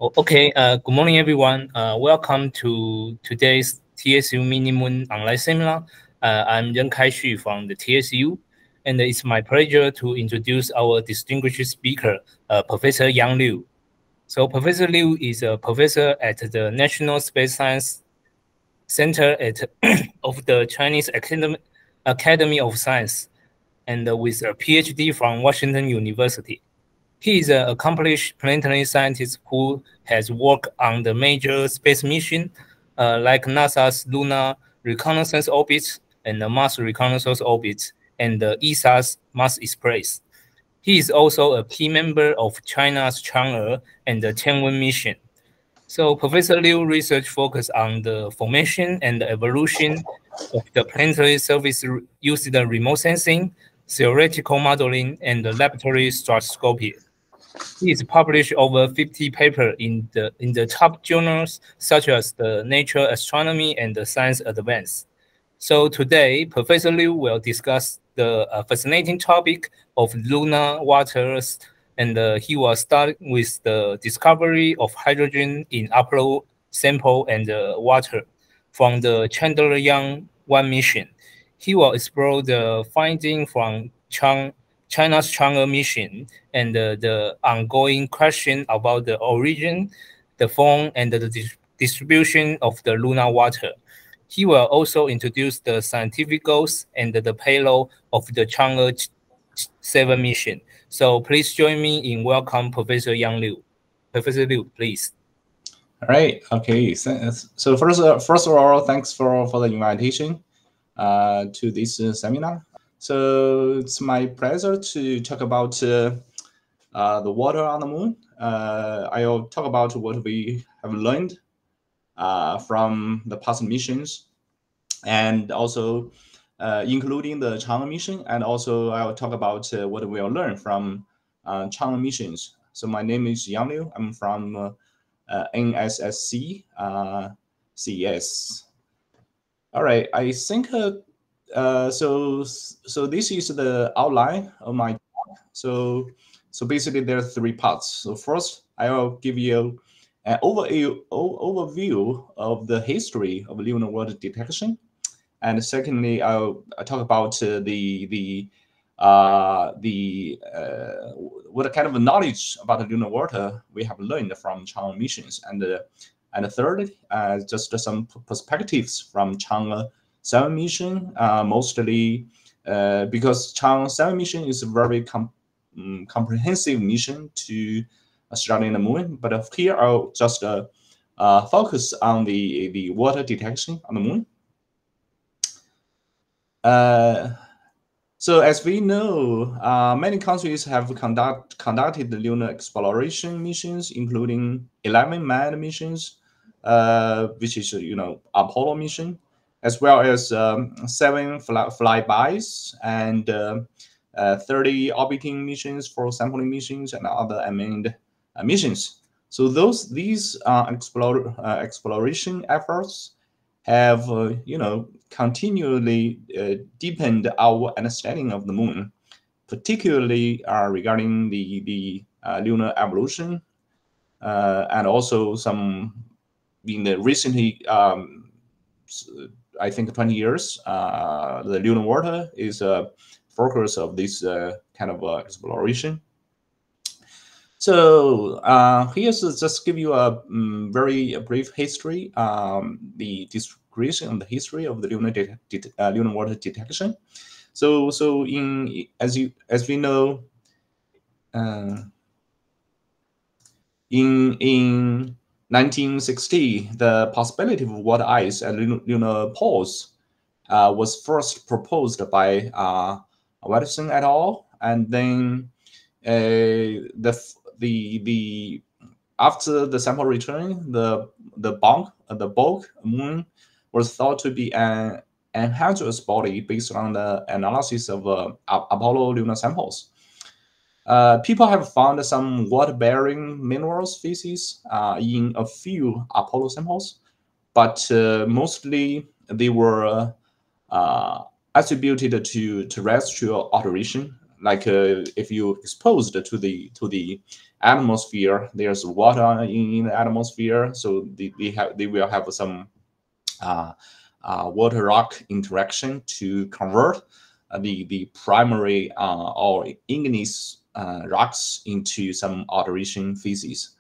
Okay, good morning, everyone. Welcome to today's TSU Mini Moon online seminar. I'm Ren Kai-Xu from the TSU, and it's my pleasure to introduce our distinguished speaker, Professor Yang Liu. So Professor Liu is a professor at the National Space Science Center of the Chinese Academy of Science, and with a PhD from Washington University. He is an accomplished planetary scientist who has worked on the major space mission, like NASA's Lunar Reconnaissance Orbit and the Mars Reconnaissance Orbit, and the ESA's Mars Express. He is also a key member of China's Chang'e and the Tianwen mission. So Professor Liu research focus on the formation and the evolution of the planetary surface using the remote sensing, theoretical modeling, and the laboratory spectroscopy. He has published over 50 papers in the top journals such as the Nature Astronomy and the Science Advance. So today, Professor Liu will discuss the fascinating topic of lunar waters, and he will start with the discovery of hydrogen in Apollo sample and water from the Chandrayaan-1 mission. He will explore the finding from China's Chang'e mission and the ongoing question about the origin, the form, and the distribution of the lunar water. He will also introduce the scientific goals and the payload of the Chang'e 7 mission. So please join me in welcome Professor Yang Liu. Professor Liu, please. All right. Okay. So first of all, thanks for the invitation to this seminar. So it's my pleasure to talk about the water on the moon. I'll talk about what we have learned from the past missions, and also including the Chang'e mission, and also I'll talk about what we will learn from Chang'e missions. So my name is Yang Liu. I'm from NSSC CES. All right, I think so this is the outline of my talk. So basically there are three parts. So first, I will give you an overview of the history of lunar water detection, and secondly, I'll talk about what kind of knowledge about the lunar water we have learned from Chang'e missions, and third, just some perspectives from Chang'e 7 mission, mostly because Chang'e 7 mission is a very comprehensive mission to studying the moon. But here I'll just focus on the water detection on the moon. So as we know, many countries have conducted the lunar exploration missions, including 11 manned missions, which is Apollo mission, as well as 7 flybys and 30 orbiting missions for sampling missions and other unmanned missions. So these exploration efforts have continually deepened our understanding of the moon, particularly regarding the lunar evolution, and also some in the recently I think 20 years, the lunar water is a focus of this kind of exploration. So here's just give you a very brief history, the description of the history of the lunar water detection. So as we know, in 1960, the possibility of water ice at lunar poles was first proposed by Watson et al., and then after the sample return, the bulk moon was thought to be an anhydrous body based on the analysis of Apollo lunar samples. People have found some water-bearing mineral species in a few Apollo samples, but mostly they were attributed to terrestrial alteration. Like if you exposed to the atmosphere. There's water in the atmosphere, so they will have some water rock interaction to convert the primary or igneous rocks into some alteration phases.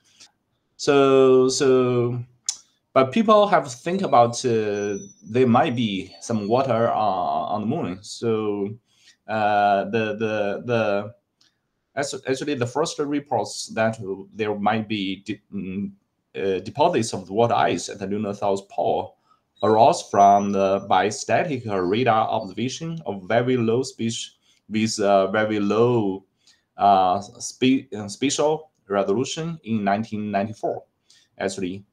But people have to think about there might be some water on the moon. So actually the first reports that there might be deposits of water ice at the lunar south pole arose from the bistatic radar observation of very low speed with very low spatial resolution in 1994, actually.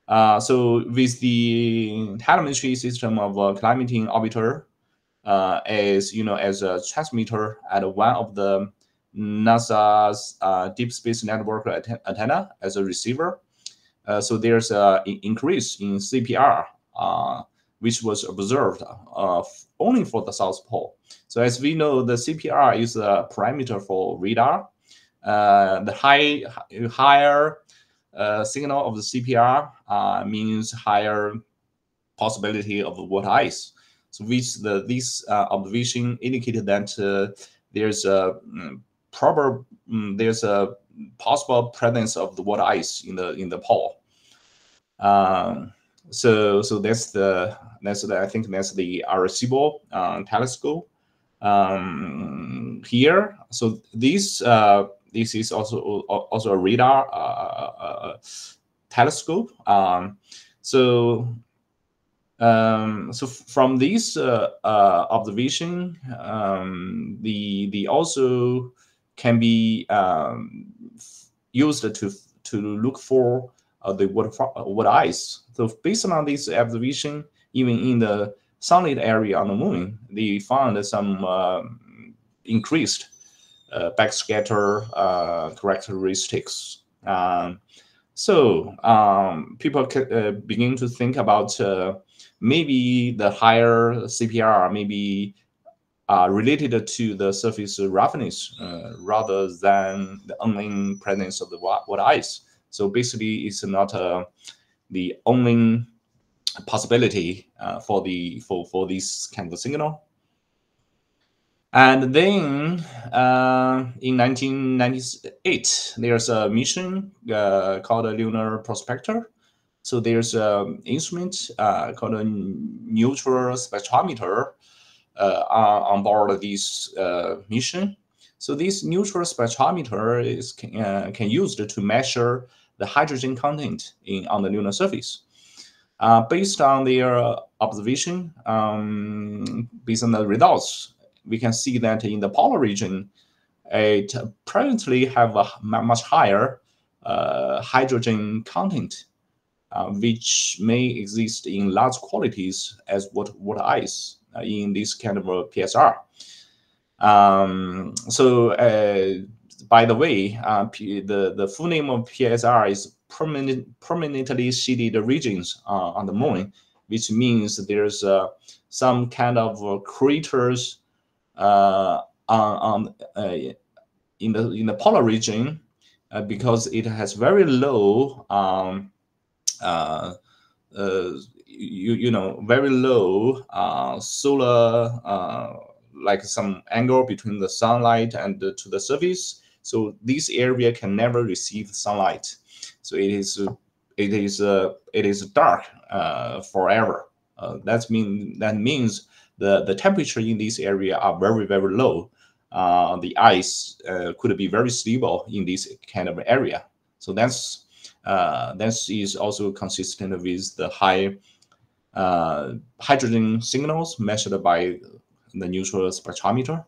So with the telemetry system of climating orbiter as as a transmitter at one of the NASA's Deep Space Network antenna as a receiver. So there's an increase in CPR, which was observed only for the South Pole. So as we know, the CPR is a parameter for radar. The higher signal of the CPR means higher possibility of water ice. So which this observation indicated that there's a there's a possible presence of the water ice in the pole. So that's I think that's the Arecibo telescope here. So this is also a radar telescope. So from this observation, the also can be used to look for the water ice. So based on this observation, even in the sunlit area on the moon, they found some increased backscatter characteristics. So people begin to think about maybe the higher CPR may be related to the surface roughness rather than the only presence of the water ice. So basically, it's not the only possibility for this kind of signal. And then in 1998, there's a mission called a Lunar Prospector. So there's an instrument called a neutral spectrometer on board of this mission. So this neutral spectrometer is can used to measure the hydrogen content on the lunar surface. Based on their observation, based on the results, we can see that in the polar region, it apparently have a much higher hydrogen content, which may exist in large quantities as water ice in this kind of a PSR. By the way, the full name of PSR is permanently shaded regions on the moon, which means there's some kind of craters in the polar region because it has very low very low solar like some angle between the sunlight and to the surface. So this area can never receive sunlight. So it is dark forever. That means the temperature in this area are very, very low. The ice could be very stable in this kind of area. So that is also consistent with the high hydrogen signals measured by the neutral spectrometer.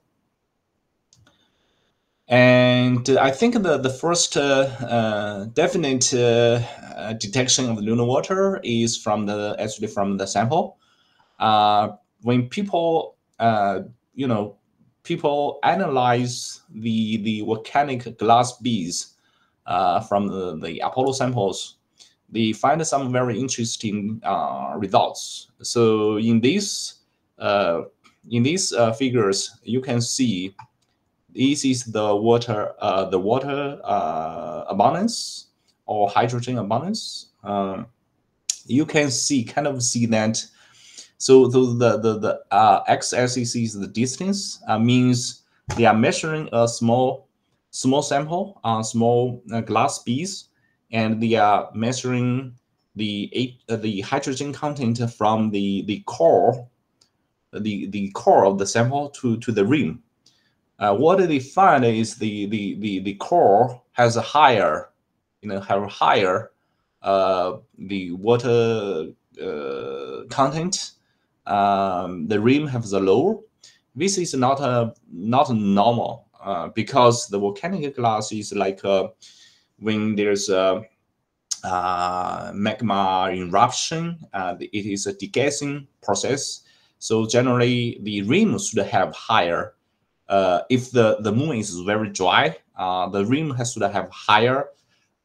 And I think the first definite detection of lunar water is from the sample. When people people analyze the volcanic glass beads from the Apollo samples, they find some very interesting results. So in these figures, you can see this is the water abundance or hydrogen abundance. You can kind of see that. So the x-axis is the distance, means they are measuring a small sample, small glass piece, and they are measuring the hydrogen content from the core of the sample to the rim. What they find is the core has a higher, the water content. The rim has a lower. This is not normal, because the volcanic glass is like when there's a magma eruption, it is a degassing process. So generally, the rim should have higher. If the moon is very dry, the rim should have higher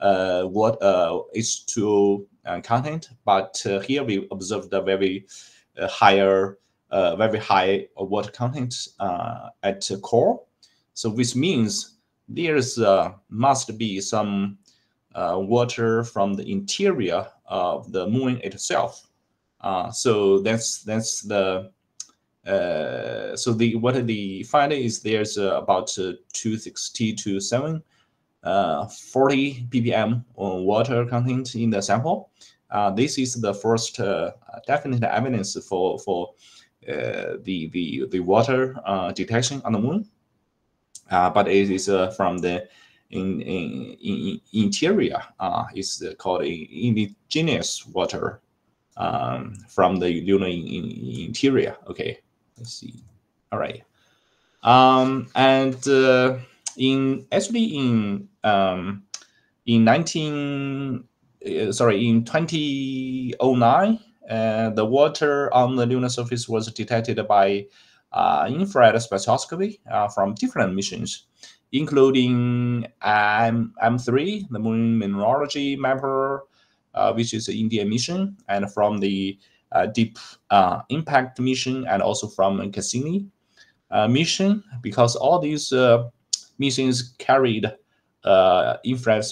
H2O content. But here we observed a very very high water content at the core. So which means there's must be some water from the interior of the moon itself. So that's the so what the finding is there's about 260 to 740 ppm water content in the sample. This is the first definite evidence for the water detection on the moon. But it is from the interior. It's called indigenous water from the lunar interior. Okay, let's see. All right. And in 2009, the water on the lunar surface was detected by infrared spectroscopy from different missions, including M3, the Moon Mineralogy Mapper, which is an Indian mission, and from the Deep Impact mission, and also from Cassini mission, because all these missions carried infrared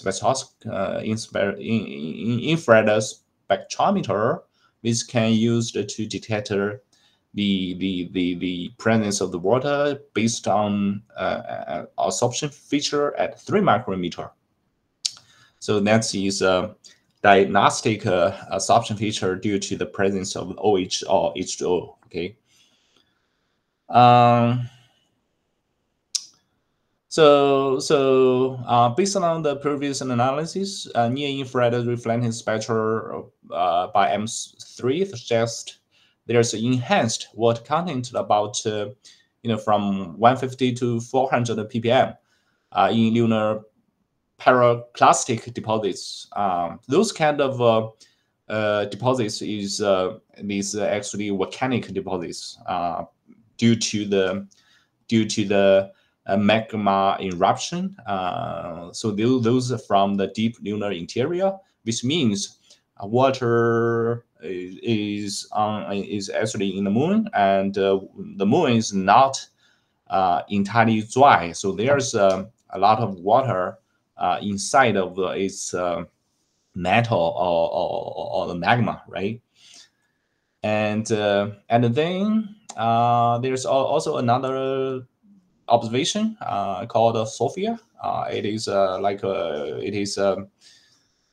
spectrometer, which can use to detect the presence of the water based on absorption feature at 3 micrometer. So that is a diagnostic absorption feature due to the presence of OH or H2O. Okay. Based on the previous analysis, near-infrared reflecting spectra by M3 suggests there's enhanced water content about from 150 to 400 ppm in lunar pyroclastic deposits. Those kind of deposits is these actually volcanic deposits due to the magma eruption. So those are from the deep lunar interior, which means water is actually in the moon, and the moon is not entirely dry. So there's a lot of water inside of its metal or the magma, right? And then there's also another observation called Sophia. It is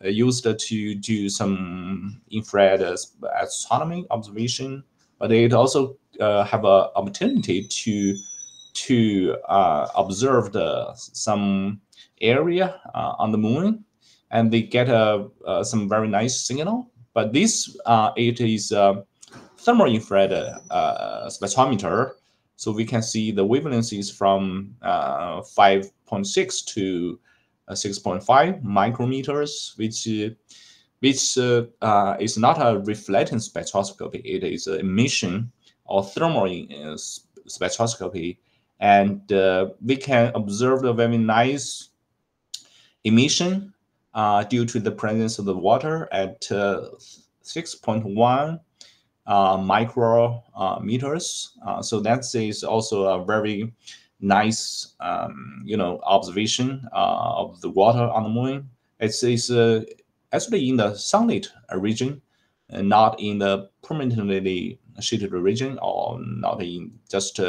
used to do some infrared astronomy observation, but it also have an opportunity to observe some area on the moon, and they get some very nice signal. But this it is thermal infrared spectrometer. So we can see the wavelengths from 5.6 to 6.5 micrometers, which is not a reflecting spectroscopy. It is an emission or thermal spectroscopy, and we can observe the very nice emission due to the presence of the water at 6.1 micrometers. So that is also a very nice observation of the water on the moon. It's actually in the sunlit region, and not in the permanently shaded region, or not in just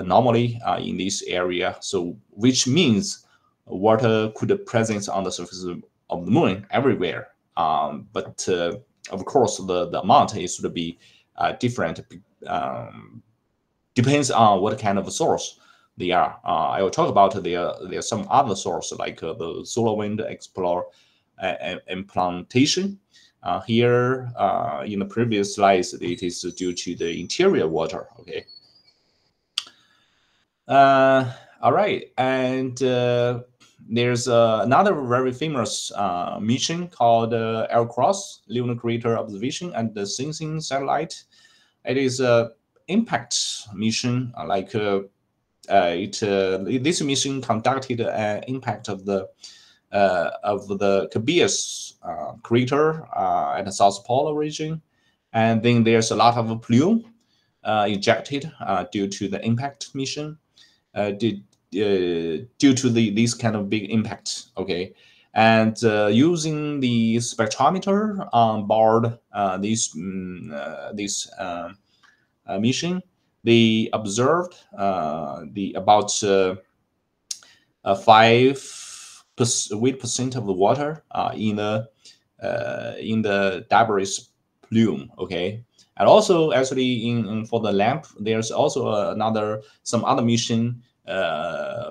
normally in this area. So which means water could presence on the surface of the moon everywhere. But of course, the amount is to be different. Depends on what kind of source they are. I will talk about there are some other source like the solar wind explore implantation. Here in the previous slides, it is due to the interior water. Okay. All right, and there's another very famous mission called L-CROSS, Lunar Crater Observation and the Sensing Satellite. It is a impact mission, this mission conducted an impact of the Cabeus crater at the South Pole region, and then there's a lot of plume ejected due to the impact mission. Due to this kind of big impact, okay, and using the spectrometer on board this mission, they observed about 5% of the water in the debris plume, okay. And also, actually, in for the lamp, there's also some other mission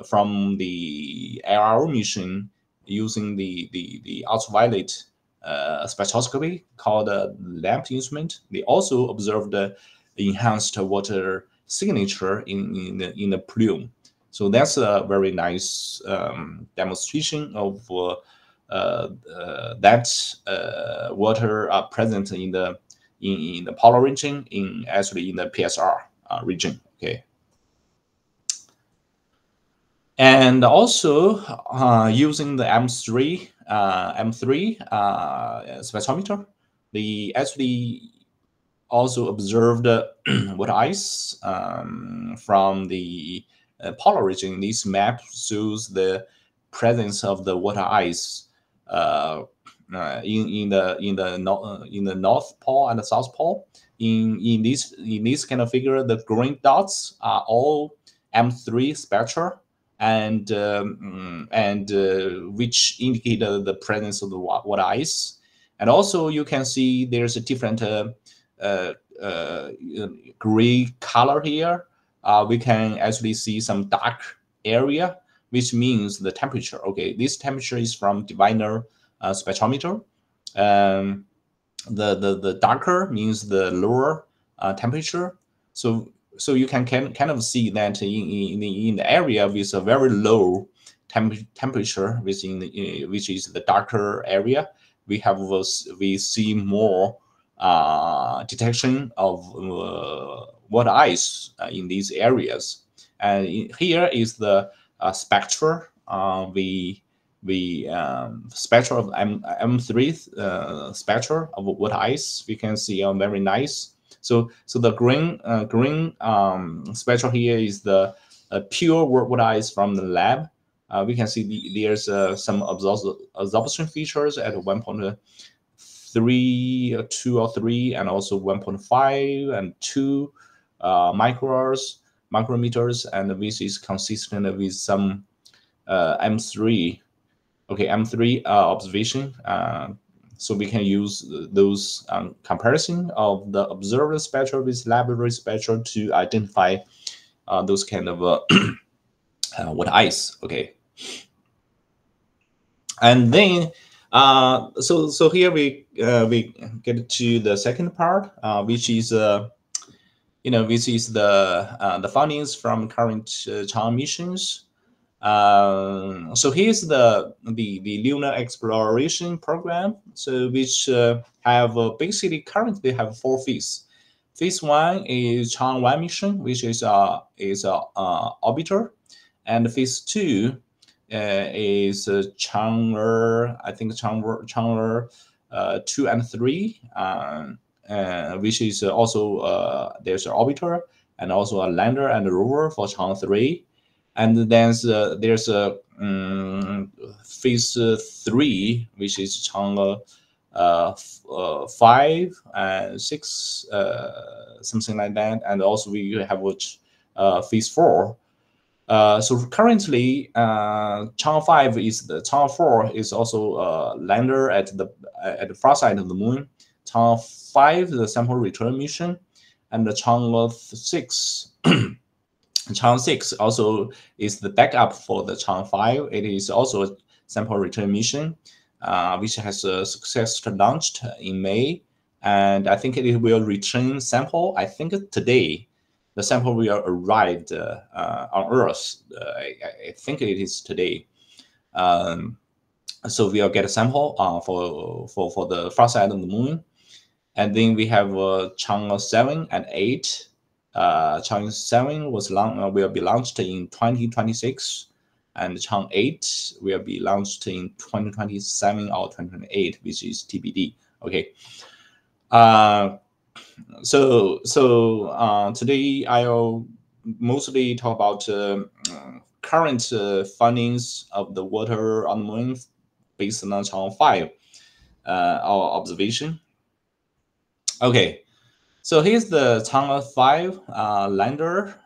from the AR mission using the ultraviolet spectroscopy called lamp instrument. They also observed the enhanced water signature in the plume. So that's a very nice demonstration of that water present in the polar region, actually in the PSR region. Okay. And also using the M3 spectrometer, they actually also observed water ice from the polar region. This map shows the presence of the water ice in the North Pole and the South Pole. In this kind of figure, the green dots are all M3 spectra, and which indicate the presence of the water ice. And also, you can see there's a different gray color here. We can actually see some dark area, which means the temperature. Okay, this temperature is from Diviner spectrometer. The darker means the lower temperature. So you can kind of see that in the area with a very low temperature, which is the darker area, we see more detection of water ice in these areas. And here is the spectra. Spectra of M3 spectra of water ice. We can see very nice. So the green spectra here is the pure water ice from the lab. We can see there's some absorption features at 1.3, 2 or 3, and also 1.5 and 2 micrometers, and this is consistent with some M3. Okay, M3 observation. So we can use those comparison of the observed spectra with laboratory spectra to identify those kind of water ice. Okay, and then so here we get to the second part, which is which is the findings from current Chang'e missions. So here's the lunar exploration program. So which have basically currently have 4 phases. Phase 1 is Chang'e 1 mission, which is a orbiter, and phase 2 is Chang'e, I think Chang'e 2 and 3, which is also there's an orbiter and also a lander and a rover for Chang'e 3. And then there's a phase 3, which is Chang'e 5 and 6, something like that. And also we have phase 4. So currently, Chang'e 5 Chang'e 4 is also lander at the far side of the moon. Chang'e 5, the sample return mission, and the Chang'e 6. Chang'e 6 also is the backup for the Chang'e 5. It is also a sample return mission, which has successfully launched in May, and I think it will return sample. I think today, the sample will arrive on Earth. I think it is today. So we'll get a sample for the far side of the moon, and then we have Chang'e 7 and 8. Chang'e 7 will be launched in 2026, and Chang'e 8 will be launched in 2027 or 2028, which is TBD. Okay. So today I'll mostly talk about current findings of the water on the moon based on Chang'e 5, our observation. Okay. So here's the Chang'e 5 lander.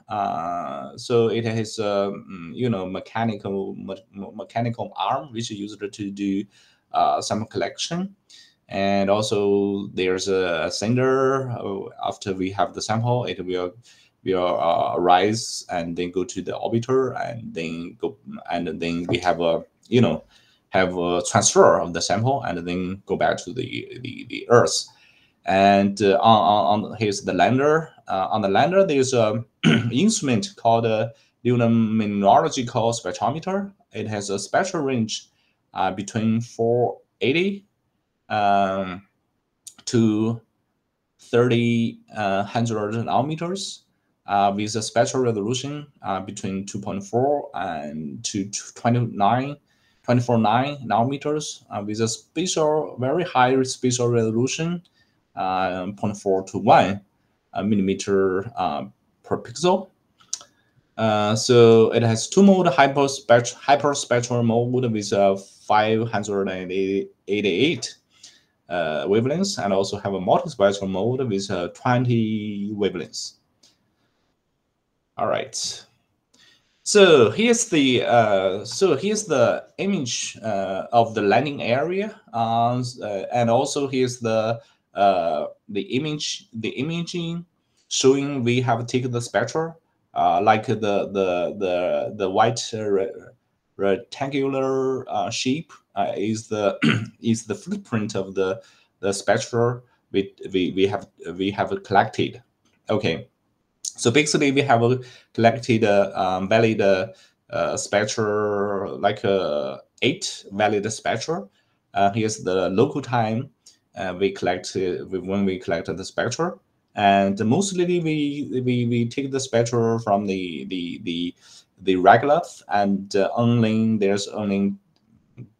So it has mechanical arm which is used to do sample collection, and also there's a sender. After we have the sample, it will rise and then go to the orbiter, and then we have a transfer of the sample and then go back to the Earth. And on here's the lander. On the lander, there's a instrument called a luminological spectrometer. It has a spectral range between 480 to 3000 nanometers, with a spectral resolution between 2.4 and to 24.9 nanometers, with a very high spatial resolution, 0.4 to 1 millimeter per pixel. So it has two mode: hyperspectral mode with 588 wavelengths, and also have a multispectral mode with 20 wavelengths. All right. So here's the image of the landing area, and also here's the imaging showing we have taken the spectra, like the white rectangular shape is the is the footprint of the spectra we have collected. Okay. So basically, we have collected valid spectra, like 8 valid spectra. Here's the local time we collected when we collected the spectra, and mostly we take the spectra from the regolith, and there's only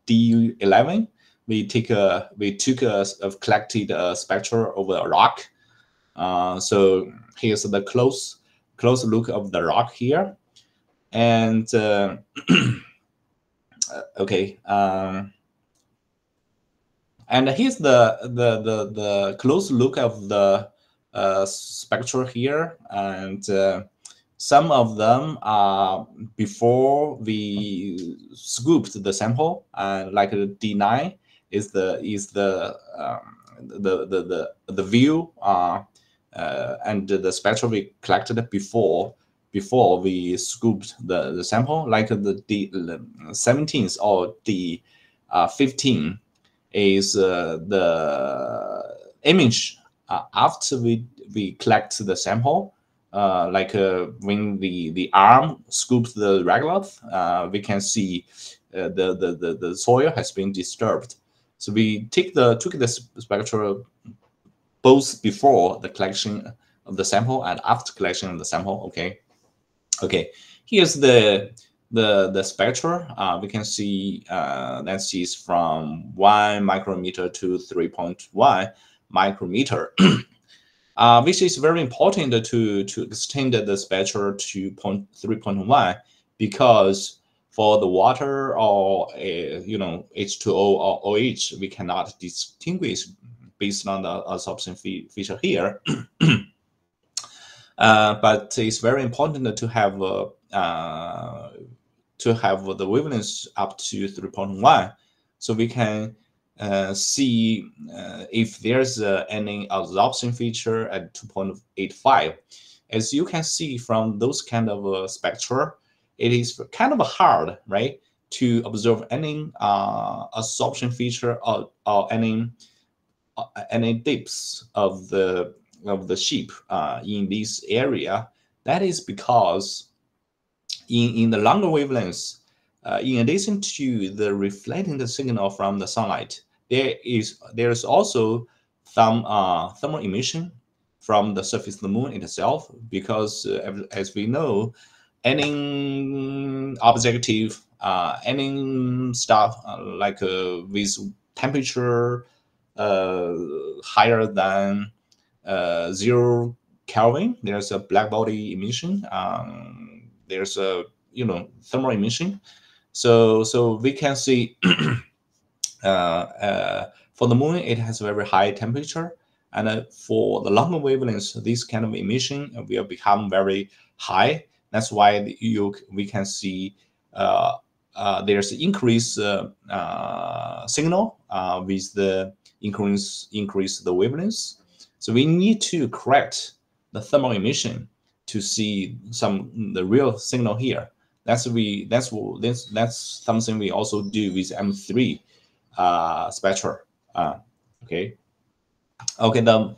D11. We took a collected spectra over a rock. So here's the close look of the rock here, and okay, and here's the close look of the spectra here, and some of them are before we scooped the sample, and like the D9 is the view and the spectra we collected before we scooped the sample, like the D17 or D15 is the image after we collect the sample. Like when the arm scoops the regolith, we can see the soil has been disturbed. So we took the spectra both before the collection of the sample and after collection of the sample. Okay. Here's the spectra. We can see densities from 1 micrometer to 3.1 micrometer, which is very important to extend the spectra to 3.1, because for the water or H2O or OH, we cannot distinguish based on the absorption feature here. But it's very important to have the wavelengths up to 3.1, so we can see if there's any absorption feature at 2.85. As you can see from those kind of spectra, it is kind of hard, right, to observe any absorption feature or any dips of the sheep in this area. That is because in the longer wavelengths, in addition to the reflecting the signal from the sunlight, there's also some thermal emission from the surface of the moon itself, because as we know, any objective, any stuff like with temperature higher than 0 Kelvin, there's a black body emission. There's a thermal emission. So we can see for the moon it has a very high temperature, and for the longer wavelengths, this kind of emission will become very high. That's why we can see there's increased signal with the increase the wavelengths. So we need to correct the thermal emission to see the real signal here. That's something we also do with M3 spectra. Okay. The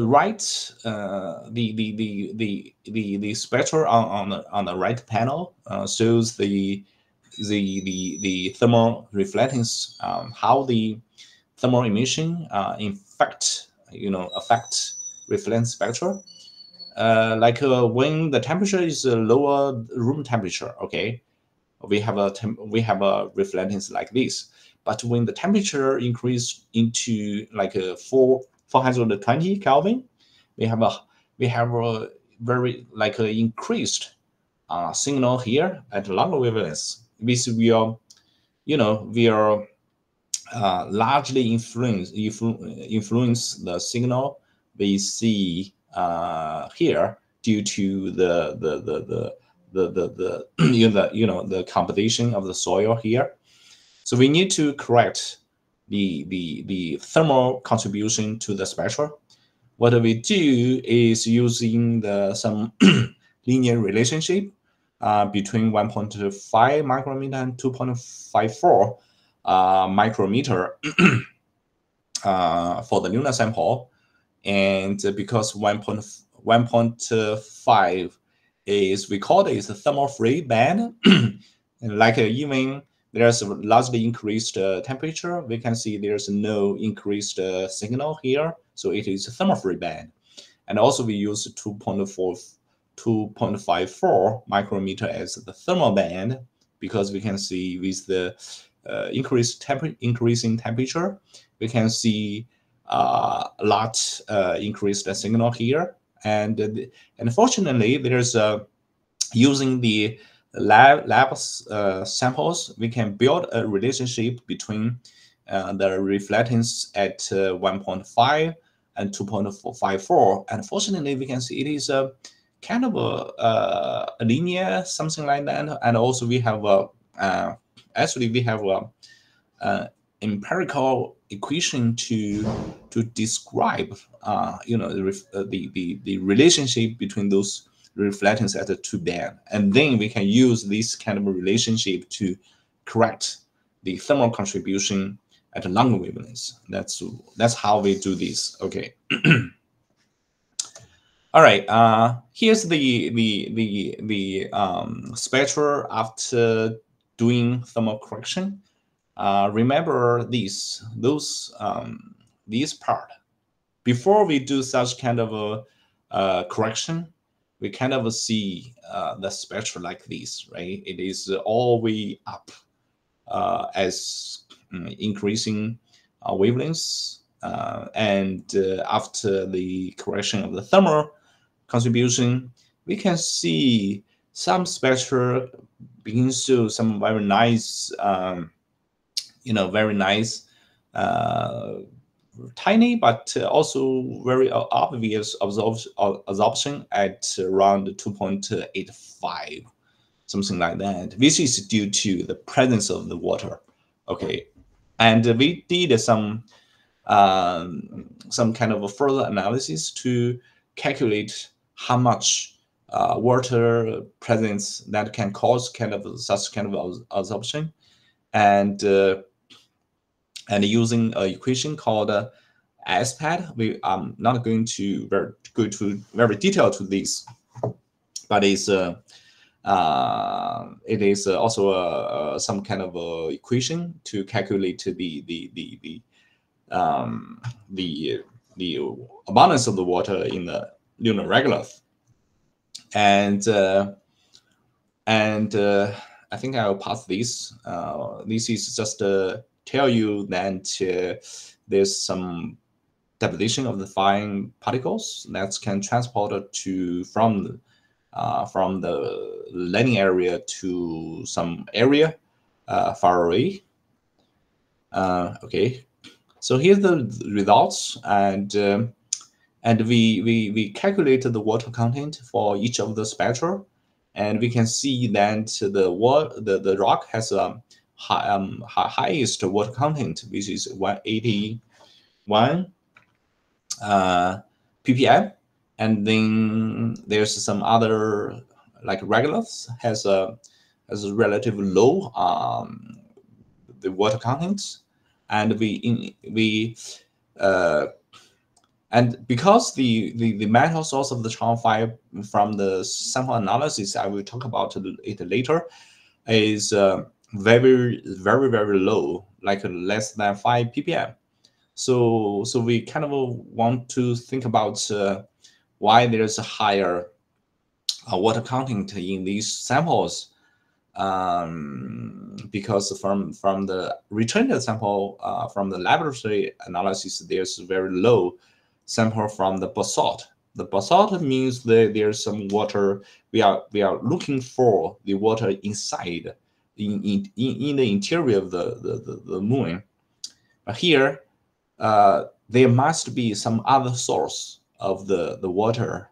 right the spectra on the right panel shows the thermal reflectance, how the thermal emission affect reflectance spectra. When the temperature is lower room temperature, okay, we have a reflectance like this. But when the temperature increase into like 420 Kelvin, we have a very increased signal here at longer wavelengths. This will largely influence the signal we see here due to the composition of the soil here. So we need to correct the thermal contribution to the spectra. What we do is using some linear relationship between 1.5 micrometer and 2.54 micrometer for the lunar sample. And because 1.5 is recorded as a thermal free band, and even there's a largely increased temperature, we can see there's no increased signal here, so it is a thermal free band. And also we use 2.54 micrometer as the thermal band, because we can see with the increasing temperature, we can see a lot increased signal here. And unfortunately, there's using the lab samples, we can build a relationship between the reflectance at 1.5 and 2.54. Unfortunately, we can see it is a kind of a linear, something like that. And also we have actually we have a empirical equation to describe the relationship between those reflectance at the two band, and then we can use this kind of a relationship to correct the thermal contribution at a longer wavelengths. That's how we do this. Okay. All right. Here's the spectra after doing thermal correction. Remember these part. Before we do such kind of a correction, we kind of see the spectra like this, right? It is all way up as increasing wavelengths, and after the correction of the thermal contribution, we can see some spectra begins to some very nice, very nice, tiny, but also very obvious absorption at around 2.85, something like that. This is due to the presence of the water. Okay, and we did some kind of a further analysis to calculate how much water presence that can cause kind of such kind of absorption, and using an equation called SPAD. We not going to go to very detailed to this, but it is also some kind of equation to calculate the abundance of the water in the lunar regolith. And I think I'll pass this. This is just to tell you that there's some deposition of the fine particles that can transport from the landing area to some area far away. Okay, so here's the results, and we calculated the water content for each of the spectra, and we can see that the rock has a highest water content, which is 181 ppm, and then there's some other like regolith has a relatively low the water content, and and because the metal source of the Chang'e from the sample analysis, I will talk about it later, is very low, like less than 5 ppm. So we kind of want to think about why there's a higher water content in these samples, because from the returned sample from the laboratory analysis, there's very low sample from the basalt. The basalt means that there's some water. We are looking for the water inside in the interior of the moon. Here, there must be some other source of the water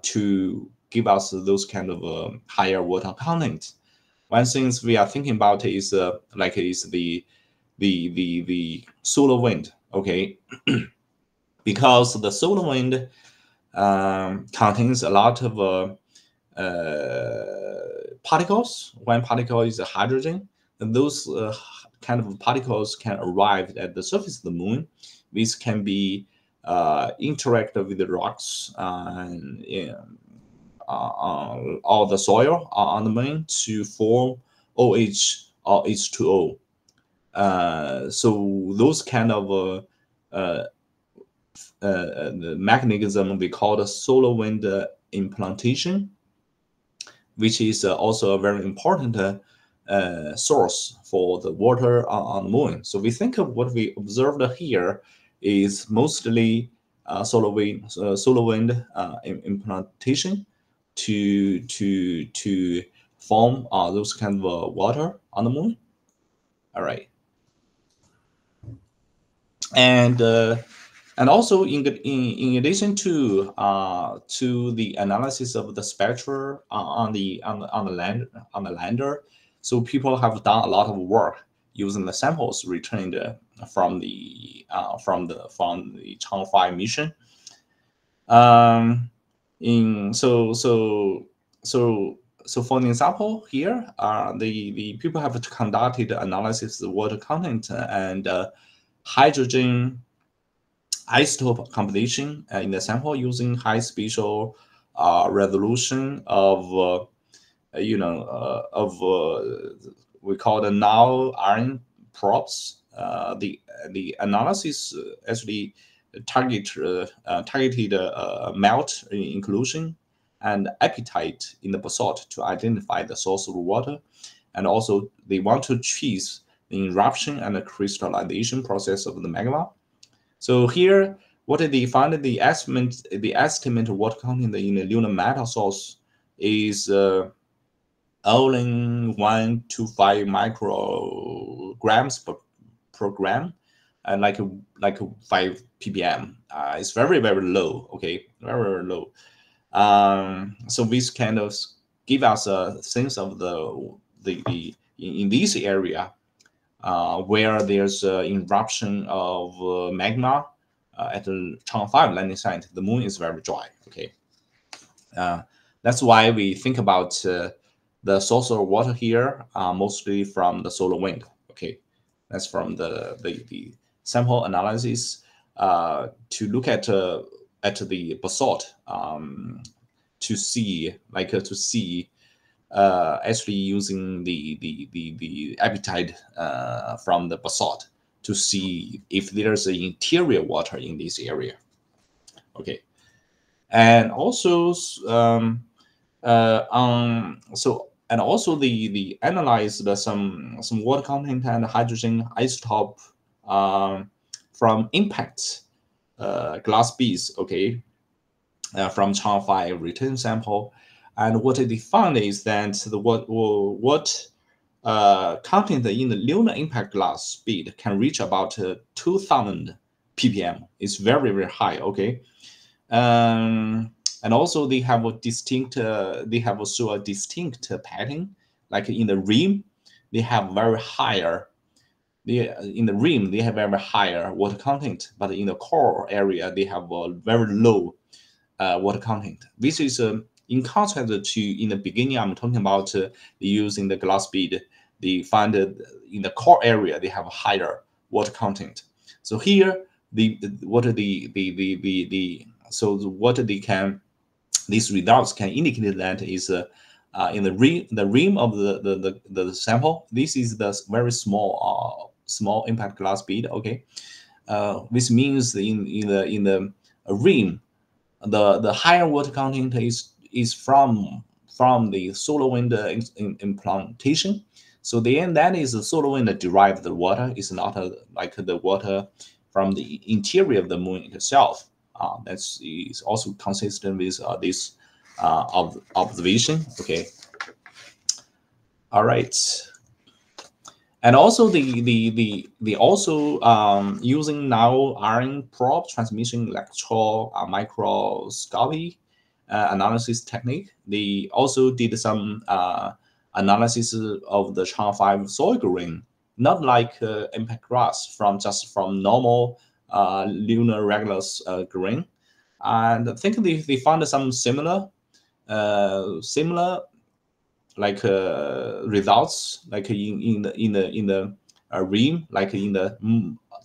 to give us those kind of higher water content. One thing we are thinking about is the solar wind. Okay, because the solar wind contains a lot of particles. One particle is hydrogen, and those kind of particles can arrive at the surface of the moon. These can be interact with the rocks or the soil on the moon to form OH or H2O. So those kind of the mechanism we call the solar wind implantation, which is also a very important source for the water on the moon. So we think of what we observed here is mostly solar wind implantation to form those kind of water on the moon. All right, and also in addition to the analysis of the spectra on the lander, so people have done a lot of work using the samples returned from the Chang'e mission. So for an example here, the people have conducted analysis of water content and hydrogen isotope composition in the sample using high spatial resolution of we call the now iron probes. The analysis actually targeted melt inclusion and epitite in the basalt to identify the source of water, and also they want to trace the eruption and the crystallization process of the magma. So here what they find the estimate water content in the lunar metal source is only 1 to 5 micrograms per gram, and like 5 ppm. It's very low. Okay, very low. So this kind of give us a sense of the in this area where there's eruption of magma at the Chang'e 5 landing site. The moon is very dry. Okay, that's why we think about the source of water here mostly from the solar wind. Okay, that's from the sample analysis to look at the basalt to see actually using the appetite from the basalt to see if there's an interior water in this area. Okay, and also and also the analyzed some water content and hydrogen isotope from impact glass beads. Okay, from Chang'e 5 return sample, and what they found is that what content in the lunar impact glass bead can reach about 2,000 ppm. It's very high. Okay, and also they have a distinct also a distinct pattern, like in the rim they have very higher. In the rim they have very higher water content, but in the core area they have a very low water content. This is in contrast to in the beginning I'm talking about using the glass bead. They find in the core area they have a higher water content. So here these results can indicate that is in the rim of the sample. This is the very small impact glass bead. Okay, this means in the rim the higher water content is from the solar wind implantation. So that is the solar wind derived water. Is not like the water from the interior of the moon itself. That is also consistent with this observation. Okay. All right. And also the also using now iron probe transmission electron microscopy analysis technique. They also did some analysis of the Chang'e 5 soil grain, not like impact glass just from normal lunar regular grain. And I think they found some similar like results, like in the rim, like in the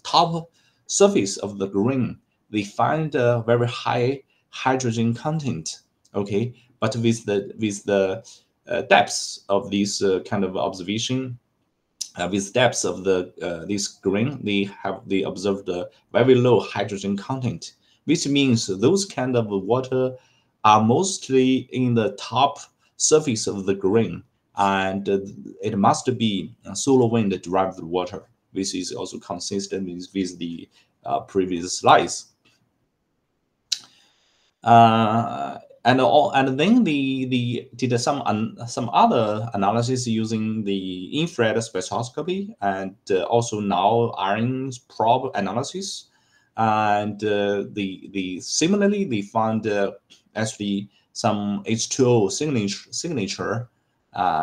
top surface of the grain, they find a very high hydrogen content. Okay, but with the depths of this kind of observation, with depths of the this grain, they observed a very low hydrogen content, which means those kind of water are mostly in the top surface of the grain, and it must be solar wind derived water. This is also consistent with the previous slides. And then they did some other analysis using the infrared spectroscopy, and also now iron probe analysis. And similarly they found actually some H2O signature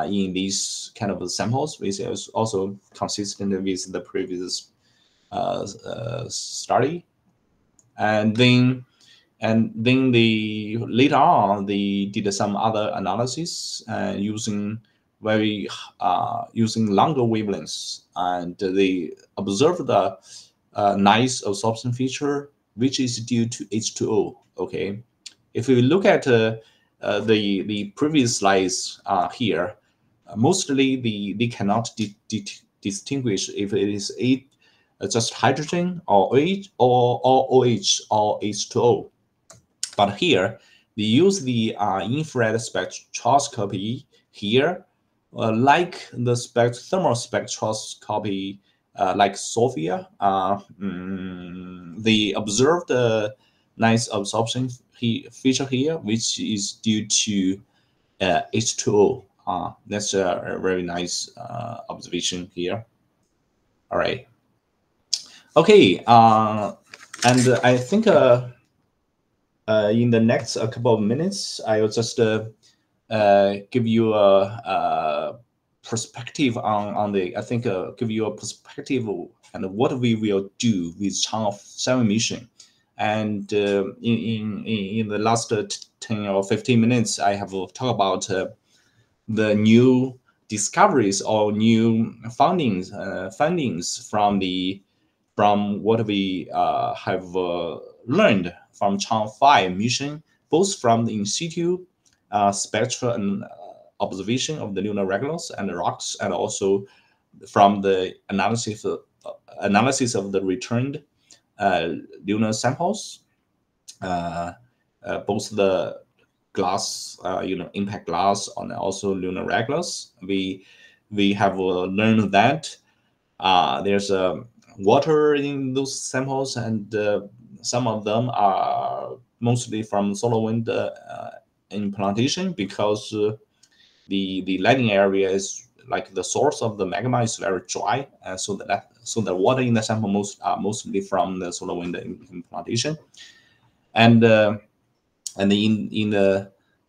in these kind of samples, which is also consistent with the previous study. And then later on they did some other analysis using using longer wavelengths, and they observed the nice absorption feature, which is due to H2O. Okay, if we look at the previous slides here, mostly they cannot distinguish if it is just hydrogen or OH or H2O. But here they use the infrared spectroscopy here, like the thermal spectroscopy, like Sophia. they observed nice absorption feature here, which is due to H2O. That's a very nice observation here. All right. Okay. And I think in the next couple of minutes, I will just give you a perspective on the. I think give you a perspective and what we will do with Chang'e 7 mission. And in the last 10 or 15 minutes, I have talked about the new discoveries or new findings from what we have learned from Chang'e 5 mission, both from the in situ spectral and observation of the lunar regulars and the rocks, and also from the analysis of the returned lunar samples, both the glass, impact glass, and also lunar regulars. We have learned that there's water in those samples, and some of them are mostly from solar wind implantation, because the landing area is like the source of the magma is very dry, so the water in the sample mostly from the solar wind implantation. And in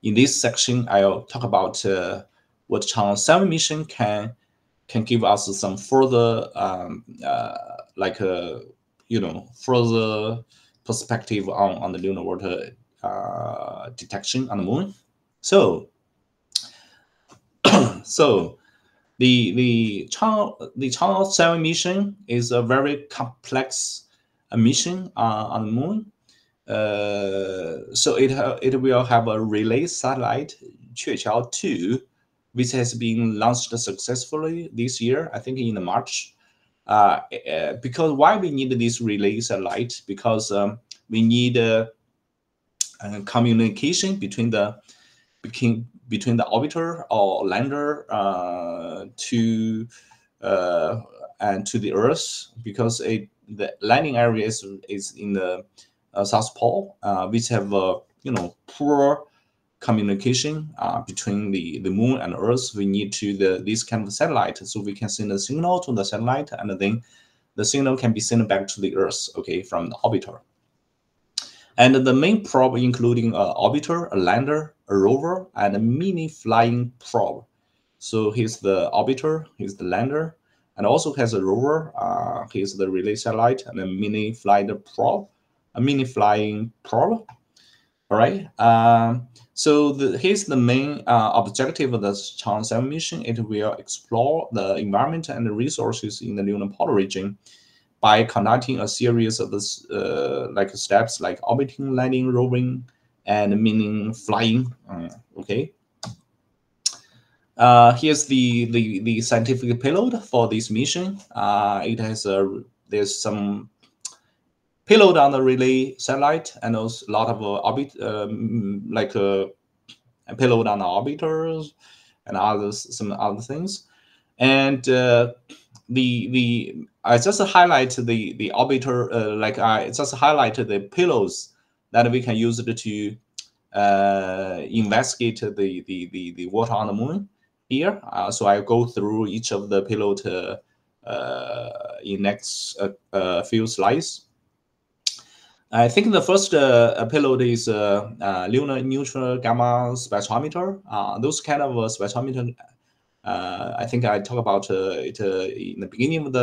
this section, I'll talk about what Chang'e 7 mission can give us some further further perspective on the lunar water detection on the moon. So the Chang'e 7 mission is a very complex mission on the moon. So it will have a relay satellite, Chang'e 2, which has been launched successfully this year, I think in March. Because why we need this relay satellite? Because we need communication between the orbiter or lander to the Earth, because the landing area is in the South Pole, which have poor communication between the moon and Earth. We need this kind of satellite, so we can send a signal to the satellite, and then the signal can be sent back to the Earth, okay, from the orbiter. And the main probe, including an orbiter, a lander, a rover, and a mini flying probe. So here's the orbiter, here's the lander, and also has a rover. Here's the relay satellite and a mini flying probe. All right. So here's the main objective of the Chang'e 7 mission. It will explore the environment and the resources in the lunar polar region by conducting a series of steps like orbiting, landing, roving, and mini flying. Okay. Here's the scientific payload for this mission. It has there's some payload on the relay satellite, and also a lot of a payload on the orbiters and some other things. And I just highlight the orbiter, I just highlighted the payloads that we can use to investigate the water on the moon here. So I go through each of the payload in next few slides. I think the first payload is lunar neutral gamma spectrometer. Those kind of spectrometer, I think I talked about it in the beginning of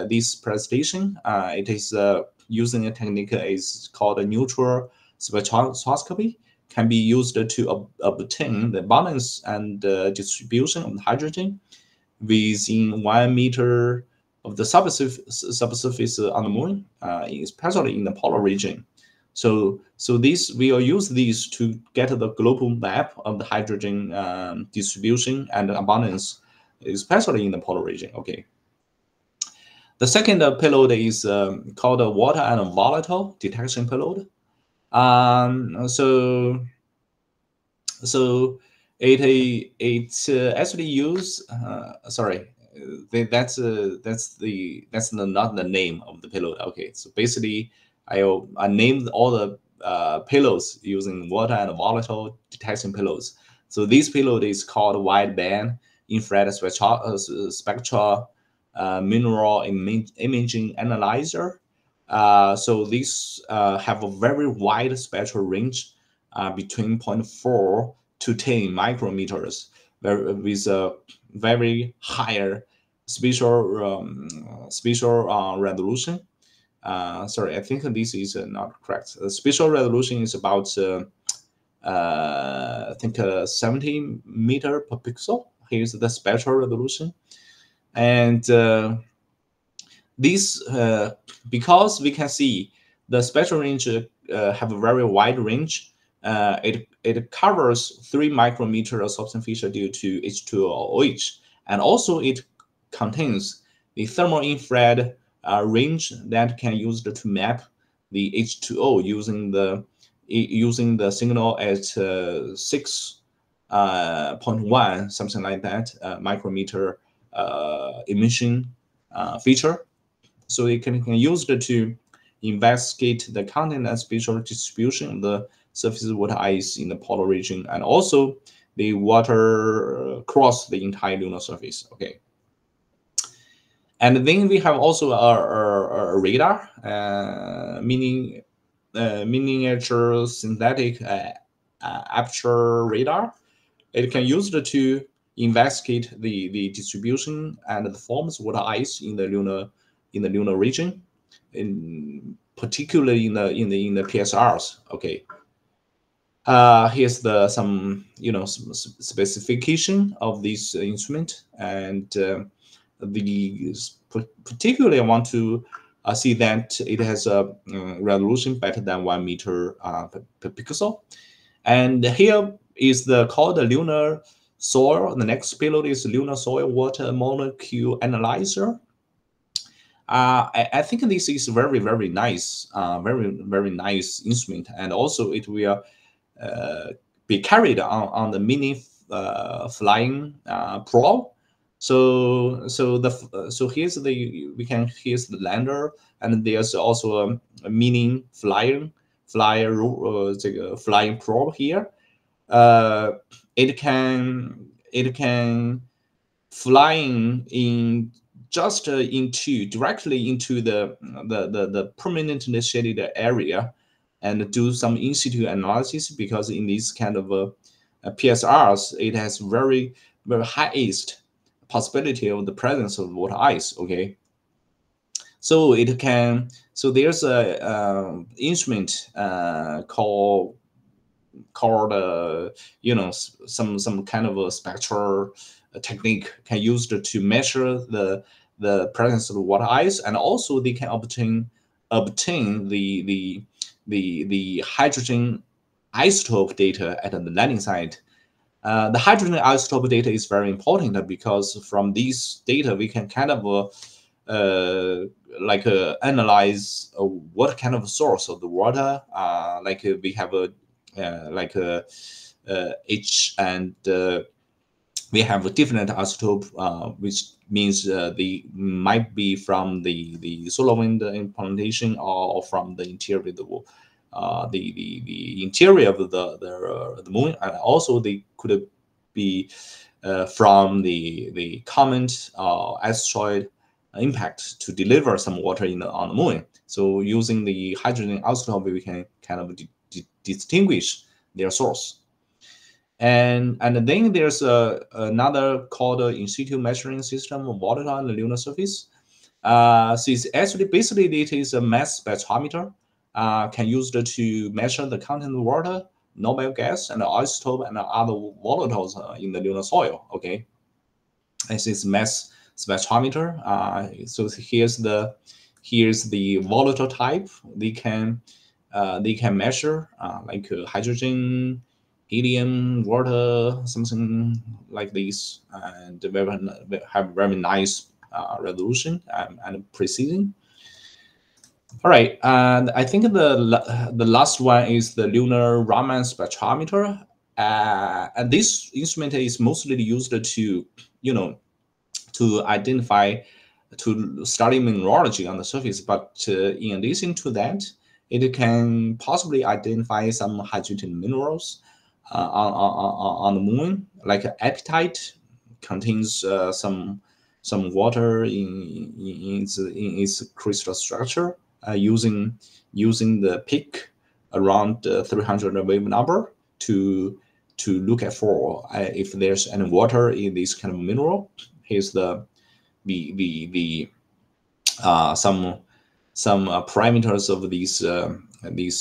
this presentation. It is using a technique is called a neutral spectroscopy. Can be used to obtain the balance and distribution of hydrogen within 1 meter of the subsurface on the moon, especially in the polar region. So this we will use these to get the global map of the hydrogen distribution and abundance, especially in the polar region. Okay. The second payload is called a water and volatile detection payload. So it actually use that's not the name of the payload. Okay, so basically I named all the payloads using water and volatile detection payloads. So this payload is called wideband infrared spectral mineral imaging analyzer. So these have a very wide spectral range between 0.4 to 10 micrometers, with a very higher spatial resolution. Sorry, I think this is not correct. The spatial resolution is about I think 70 meter per pixel. Here's the spatial resolution, and this because we can see the spectral range have a very wide range. It covers 3 micrometer absorption feature due to H2O, and also it contains the thermal infrared range that can use to map the H2O using the signal at 6.1 something like that micrometer emission feature. So it can use it to investigate the content and spatial distribution of the surface water ice in the polar region, and also the water across the entire lunar surface. Okay. And then we have also a radar, meaning miniature synthetic aperture radar. It can use it to investigate the distribution and the forms of water ice in the lunar region, particularly in the PSRs. Okay. Here's some specification of this instrument, and particularly I want to see that it has a resolution better than 1 meter per pixel. And here is called the lunar soil. The next payload is lunar soil water molecule analyzer. I think this is very, very nice, very nice instrument, and also it will be carried on the mini flying probe. So here's the lander, and there's also a mini flying probe here. It can flying in just directly into the permanently shaded area and do some in situ analysis, because in these kind of PSRs, it has very, very highest possibility of the presence of water ice. Okay, so there's a instrument called some kind of a spectral technique can use to measure the presence of water ice, and also they can obtain the hydrogen isotope data at the landing site. The hydrogen isotope data is very important, because from these data we can kind of analyze what kind of source of the water. We have H and we have a different isotope, which means they might be from the solar wind implantation, or from the interior of the interior of the moon, and also they could be from the comet or asteroid impact to deliver some water on the moon. So using the hydrogen isotope, we can kind of distinguish their source. And then there's another called in situ measuring system of water on the lunar surface. So it's actually basically it is a mass spectrometer, can use it to measure the content of water, noble gas, and isotope and other volatiles in the lunar soil. Okay, this is mass spectrometer. So here's the volatile type. They can measure like hydrogen, helium, water, something like this, and have very nice resolution and precision. All right, and I think the last one is the lunar Raman spectrometer, and this instrument is mostly used to to identify, to study mineralogy on the surface. But in addition to that, it can possibly identify some hydrated minerals on the moon, like apatite contains some water in its crystal structure, using the peak around 300 wave number to look at for if there's any water in this kind of mineral. Here's some parameters of these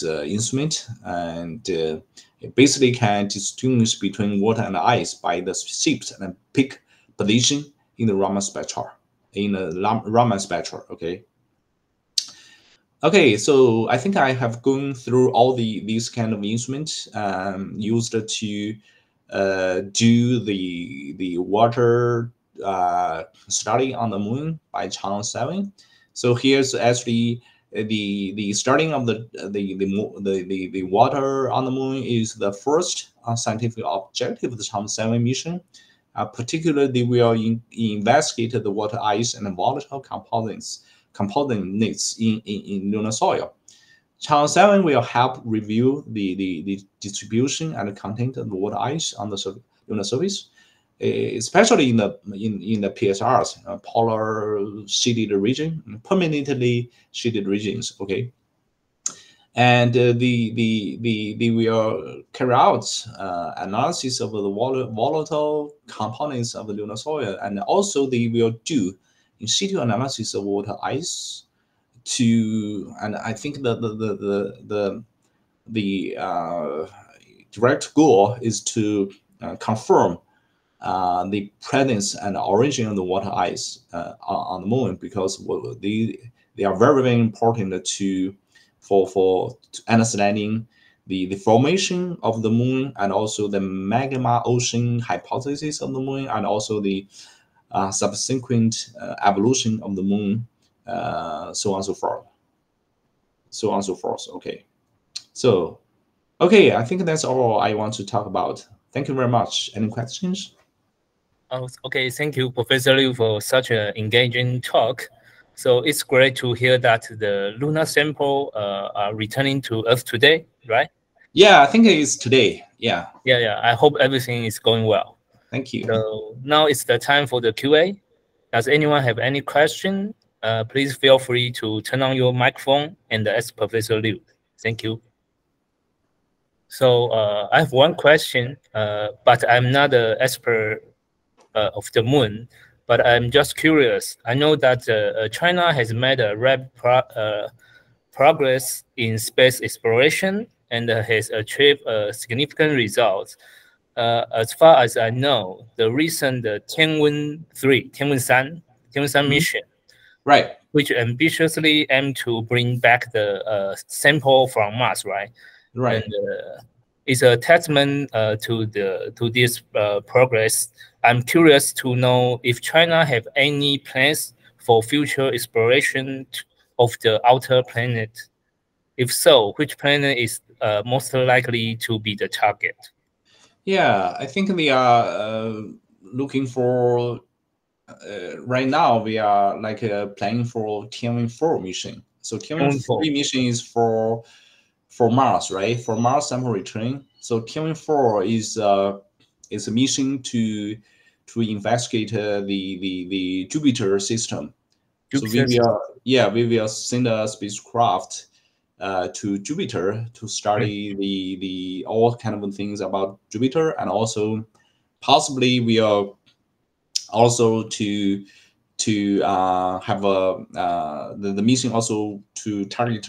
instrument, and it basically can distinguish between water and ice by the shift and peak position in the Raman spectra. Okay, so I think I have gone through all these kind of instruments used to do the water study on the moon by Chang'e 7. So here's actually the starting of the water on the moon is the first scientific objective of the Chang'e 7 mission. Particularly, we will investigate the water, ice, and volatile components in lunar soil. Chang'e 7 will help review the distribution and content of the water ice on the lunar surface, especially in the PSRs, polar shaded region, permanently shaded regions. Okay, and they will carry out analysis of the volatile components of the lunar soil, and also they will do in situ analysis of water ice and I think the direct goal is to confirm the presence and origin of the water ice on the moon, because they are very, very important for understanding the formation of the moon, and also the magma ocean hypothesis of the moon, and also the subsequent evolution of the moon, so on and so forth. Okay, so okay, I think that's all I want to talk about. Thank you very much. Any questions? Oh, okay. Thank you, Professor Liu, for such an engaging talk. So it's great to hear that the lunar sample are returning to Earth today, right? Yeah, I think it is today. Yeah. Yeah. I hope everything is going well. Thank you. So now it's the time for the QA. Does anyone have any question? Please feel free to turn on your microphone and ask Professor Liu. Thank you. So I have one question, but I'm not an expert of the moon, but I'm just curious. I know that China has made a rapid progress in space exploration and has achieved significant results. As far as I know, the recent Tianwen-3 mission, right, which ambitiously aimed to bring back the sample from Mars, right? Right. And it's a testament to this progress. I'm curious to know if China have any plans for future exploration of the outer planet. If so, which planet is most likely to be the target? Yeah, I think we are looking for. Right now, we are like planning for Tianwen-4 mission. So Tianwen-3 mission is for Mars, right? For Mars sample return. So Tianwen-4 is a mission to investigate the Jupiter system. So we will send a spacecraft to Jupiter to study the all kind of things about Jupiter, and also possibly we are also to have the mission also to target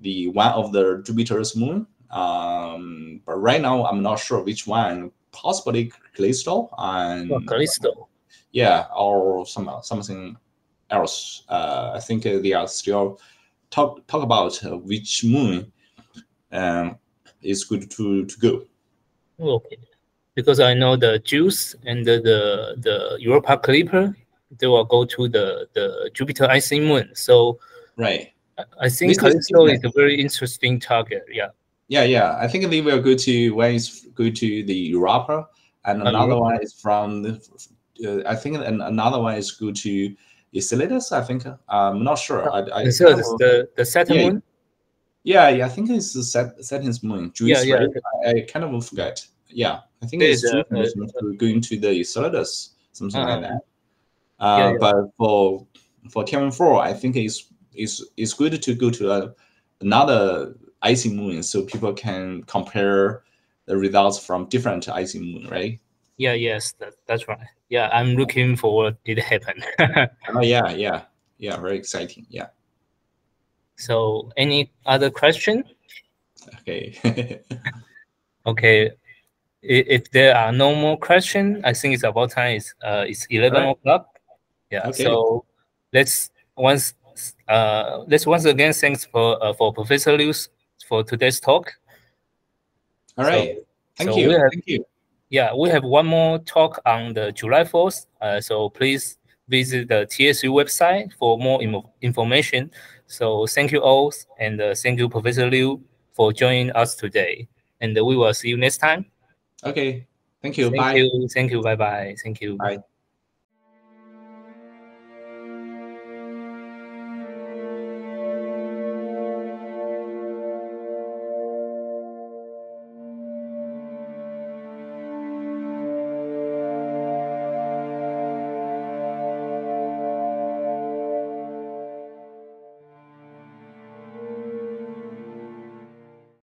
the one of the Jupiter's moon. But right now I'm not sure which one. Possibly Callisto and Callisto. Yeah, or something else. I think they are still talk about which moon is good to go. Okay, because I know the JUICE and the Europa Clipper, they will go to the Jupiter icy moon. So right, I think Callisto is a very interesting target. Yeah. I think they will go to one is go to the Europa, and another one is from I think another one is go to Enceladus. I think I'm not sure. I Enceladus, the Saturn moon. Yeah, I think it's the Saturn's moon, Juice, Yeah. right? I kind of forget. Yeah, I think it's Juice going to the Enceladus, something like that. But for Tianwen-4, I think it's good to go to another icy moon, so people can compare the results from different icy moon, right? Yes, that's right. Yeah, I'm looking forward it happen. Oh yeah, very exciting. Yeah. So, any other question? Okay. Okay. If there are no more questions, I think it's about time. It's 11 o'clock. Yeah. Okay. So let's once again thanks for Professor Liu for today's talk. All right. Thank you. Thank you. Yeah, we have one more talk on the July 4th. So please visit the TSU website for more information. So thank you all, and thank you, Professor Liu, for joining us today. And we will see you next time. Okay. Thank you. Thank Bye. you. Thank you. Bye-bye. Thank you. Bye.